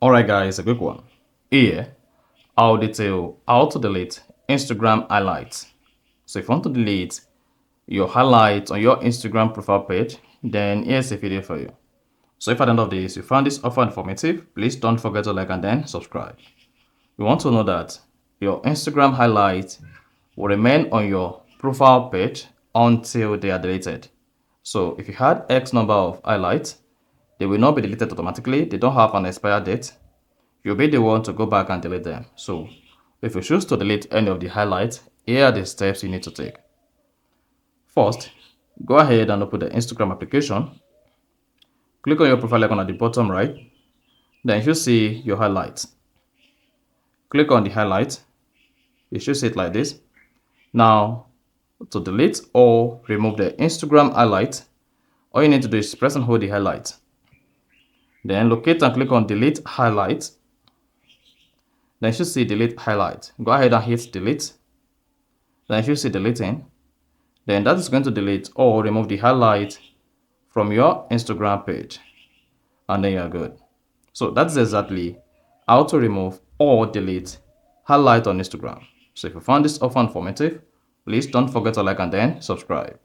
Alright guys, a quick one. Here, I'll detail how to delete Instagram highlights. So if you want to delete your highlights on your Instagram profile page, then here's a video for you. So if at the end of this you found this offer informative, please don't forget to like and then subscribe. You want to know that your Instagram highlights will remain on your profile page until they are deleted. So if you had X number of highlights, they will not be deleted automatically. They don't have an expired date. You'll be the one to go back and delete them. So if you choose to delete any of the highlights, here are the steps you need to take. First, go ahead and open the Instagram application. Click on your profile icon at the bottom right. Then you see your highlights. Click on the highlight. You should see it like this. Now, to delete or remove the Instagram highlight, all you need to do is press and hold the highlight. Then locate and click on delete highlight. Then you should see delete highlight. Go ahead and hit delete. Then you should see deleting. Then that is going to delete or remove the highlight from your Instagram page. And then you're good. So that's exactly how to remove or delete highlight on Instagram. So if you found this offer informative, please don't forget to like and then subscribe.